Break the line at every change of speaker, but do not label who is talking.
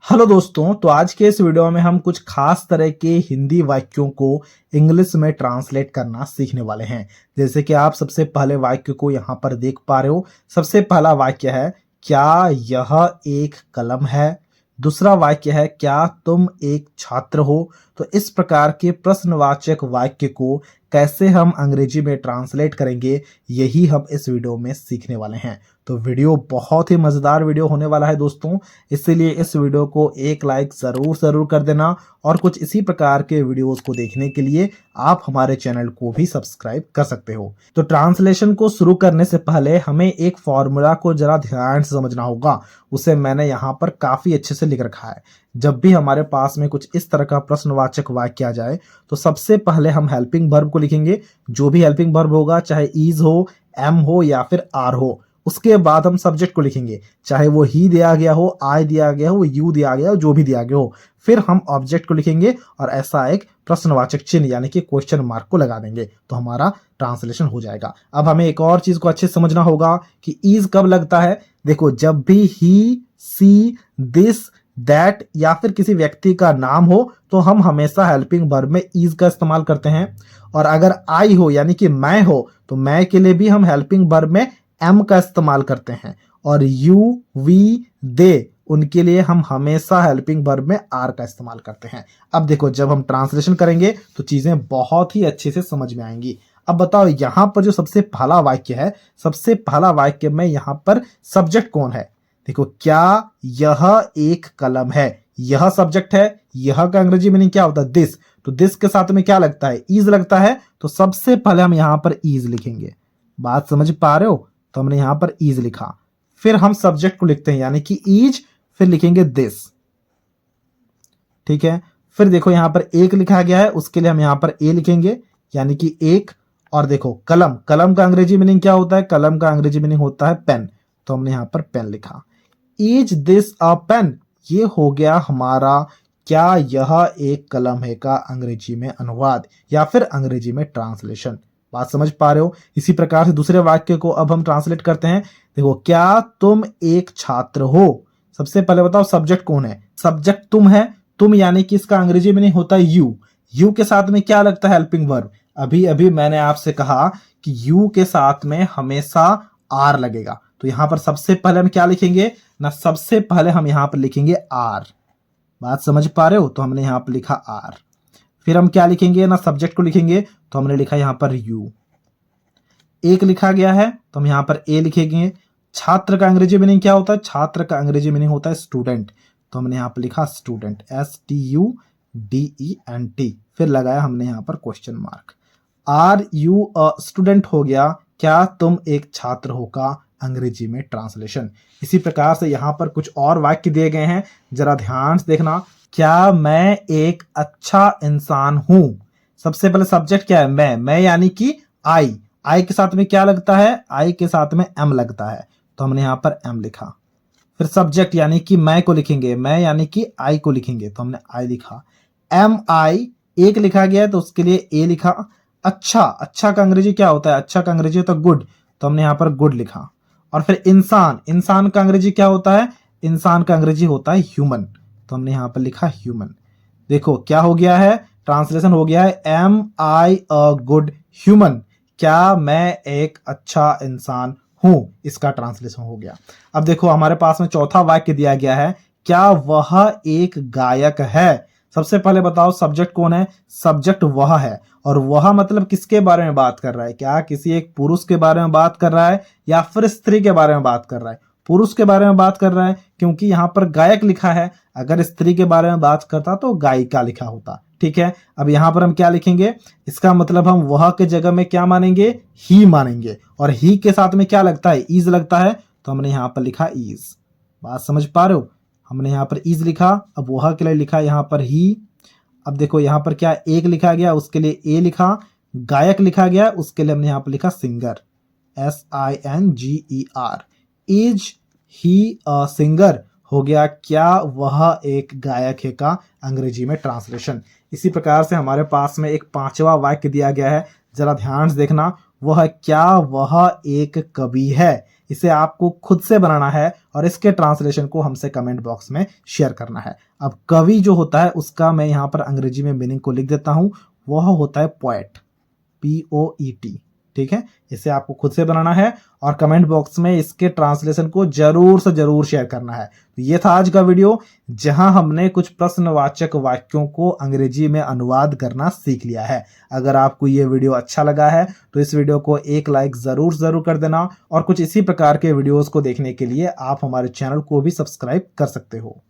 Hello दोस्तों, तो आज के इस वीडियो में हम कुछ खास तरह के हिंदी वाक्यों को इंग्लिश में ट्रांसलेट करना सीखने वाले हैं। जैसे कि आप सबसे पहले वाक्य को यहाँ पर देख पा रहे हो। सबसे पहला वाक्य है, क्या यह एक कलम है। दूसरा वाक्य है, क्या तुम एक छात्र हो। तो इस प्रकार के प्रश्नवाचक वाक्य को कैसे हम अंग्रेजी में ट्रांसलेट करेंगे, यही हम इस वीडियो में सीखने वाले हैं। तो वीडियो बहुत ही मजेदार वीडियो होने वाला है दोस्तों, इसीलिए इस वीडियो को एक लाइक जरूर कर देना और कुछ इसी प्रकार के वीडियोस को देखने के लिए आप हमारे चैनल को भी सब्सक्राइब कर सकते हो। तो ट्रांसलेशन को शुरू करने से पहले हमें एक फॉर्मूला को जरा ध्यान से समझना होगा। उसे मैंने यहाँ पर काफी अच्छे से लिख रखा है। जब भी हमारे पास में कुछ इस तरह का प्रश्नवाचक वाक्य आ जाए तो सबसे पहले हम हेल्पिंग वर्ब को लिखेंगे। जो भी हेल्पिंग वर्ब होगा, चाहे इज हो, एम हो या फिर आर हो। उसके बाद हम सब्जेक्ट को लिखेंगे, चाहे वो ही दिया गया हो, आई दिया गया हो, यू दिया गया हो, जो भी दिया गया हो। फिर हम ऑब्जेक्ट को लिखेंगे और ऐसा एक प्रश्नवाचक चिन्ह यानी कि क्वेश्चन मार्क को लगा देंगे, तो हमारा ट्रांसलेशन हो जाएगा। अब हमें एक और चीज को अच्छे से समझना होगा कि इज कब लगता है। देखो, जब भी ही, सी, दिस, दैट या फिर किसी व्यक्ति का नाम हो तो हम हमेशा हेल्पिंग वर्ब में इज का इस्तेमाल करते हैं। और अगर आई हो यानी कि मैं हो तो मैं के लिए भी हम हेल्पिंग वर्ब में एम का इस्तेमाल करते हैं। और यू, वी, दे, उनके लिए हम हमेशा हेल्पिंग वर्ब में आर का इस्तेमाल करते हैं। अब देखो, जब हम ट्रांसलेशन करेंगे तो चीजें बहुत ही अच्छे से समझ में आएंगी। अब बताओ, यहां पर जो सबसे पहला वाक्य है, सबसे पहला वाक्य में यहां पर सब्जेक्ट कौन है। देखो, क्या यह एक कलम है, यह सब्जेक्ट है। यह का अंग्रेजी मीनिंग क्या होता है, दिस। तो दिस के साथ में क्या लगता है, इज लगता है। तो सबसे पहले हम यहां पर इज लिखेंगे। बात समझ पा रहे हो? तो हमने यहां पर इज लिखा। फिर हम सब्जेक्ट को लिखते हैं यानी कि इज, फिर लिखेंगे दिस। ठीक है। फिर देखो, यहां पर एक लिखा गया है, उसके लिए हम यहां पर ए लिखेंगे यानी कि एक। और देखो, कलम, कलम का अंग्रेजी मीनिंग क्या होता है, कलम का अंग्रेजी मीनिंग होता है पेन। तो हमने यहां पर पेन लिखा। इज दिस अ पेन, ये हो गया हमारा क्या यह एक कलम है का अंग्रेजी में अनुवाद या फिर अंग्रेजी में ट्रांसलेशन। बात समझ पा रहे हो? इसी प्रकार से दूसरे वाक्य को अब हम ट्रांसलेट करते हैं। देखो, क्या तुम एक छात्र हो। सबसे पहले बताओ, सब्जेक्ट कौन है, सब्जेक्ट तुम है। तुम यानी कि इसका अंग्रेजी मीनिंग होता है यू। यू के साथ में क्या लगता है, हेल्पिंग वर्ब। अभी अभी मैंने आपसे कहा कि यू के साथ में हमेशा आर लगेगा। तो यहां पर सबसे पहले हम क्या लिखेंगे ना, सबसे पहले हम यहां पर लिखेंगे आर। बात समझ पा रहे हो? तो हमने यहां पर लिखा आर। फिर हम क्या लिखेंगे ना, सब्जेक्ट को लिखेंगे। तो हमने लिखा यहां पर यू। एक लिखा गया है तो हम यहां पर ए लिखेंगे। छात्र का अंग्रेजी मीनिंग क्या होता है, छात्र का अंग्रेजी मीनिंग होता है स्टूडेंट। तो हमने यहां पर लिखा स्टूडेंट, STUDENT। फिर लगाया हमने यहां पर question mark. Are you a student हो गया क्या तुम एक छात्र हो का अंग्रेजी में ट्रांसलेशन। इसी प्रकार से यहां पर कुछ और वाक्य दिए गए हैं, जरा ध्यान से देखना। क्या मैं एक अच्छा इंसान हूं। सबसे पहले सब्जेक्ट क्या है, मैं यानी कि आई। आई के साथ में क्या लगता है, आई के साथ में एम लगता है। तो हमने यहां पर एम लिखा। फिर सब्जेक्ट यानी कि मैं को लिखेंगे, मैं यानी कि आई को लिखेंगे। तो हमने आई लिखा। एम आई, एक लिखा गया है तो उसके लिए ए लिखा। अच्छा, अच्छा का अंग्रेजी क्या होता है, अच्छा का अंग्रेजी होता है गुड। तो हमने यहां पर गुड लिखा। और फिर इंसान, इंसान का अंग्रेजी क्या होता है, इंसान का अंग्रेजी होता है ह्यूमन। तो हमने यहां पर लिखा ह्यूमन। देखो क्या हो गया है, ट्रांसलेशन हो गया है, am I a good human, क्या मैं एक अच्छा इंसान हूं, इसका ट्रांसलेशन हो गया। अब देखो, हमारे पास में चौथा वाक्य दिया गया है, क्या वह एक गायक है। सबसे पहले बताओ, सब्जेक्ट कौन है, सब्जेक्ट वह है। और वह मतलब किसके बारे में बात कर रहा है, क्या किसी एक पुरुष के बारे में बात कर रहा है या फिर स्त्री के बारे में बात कर रहा है। पुरुष के बारे में बात कर रहा है क्योंकि यहां पर गायक लिखा है। अगर स्त्री के बारे में बात करता तो गायिका लिखा होता। ठीक है। अब यहां पर हम क्या लिखेंगे, इसका मतलब हम वह के जगह में क्या मानेंगे, ही मानेंगे। और ही के साथ में क्या लगता है, इज लगता है। तो हमने यहां पर लिखा इज। बात समझ पा रहे हो? हमने यहां पर इज लिखा, अब वह के लिए लिखा यहां पर ही। अब देखो, यहां पर क्या एक लिखा गया, उसके लिए ए लिखा। गायक लिखा गया, उसके लिए हमने यहां पर लिखा singer, SINGER। Is he a singer हो गया, क्या वह एक गायक है का अंग्रेजी में ट्रांसलेशन। इसी प्रकार से हमारे पास में एक पांचवा वाक्य दिया गया है, जरा ध्यान से देखना। वह क्या वह एक कवि है। इसे आपको खुद से बनाना है और इसके ट्रांसलेशन को हमसे कमेंट बॉक्स में शेयर करना है। अब कवि जो होता है उसका मैं यहाँ पर अंग्रेजी में मीनिंग को लिख देता हूं, वह होता है पोएट, POET। ठीक है, इसे आपको खुद से बनाना है और कमेंट बॉक्स में इसके ट्रांसलेशन को जरूर से जरूर शेयर करना है। तो ये था आज का वीडियो, जहां हमने कुछ प्रश्नवाचक वाक्यों को अंग्रेजी में अनुवाद करना सीख लिया है। अगर आपको ये वीडियो अच्छा लगा है तो इस वीडियो को एक लाइक जरूर कर देना और कुछ इसी प्रकार के वीडियोस को देखने के लिए आप हमारे चैनल को भी सब्सक्राइब कर सकते हो।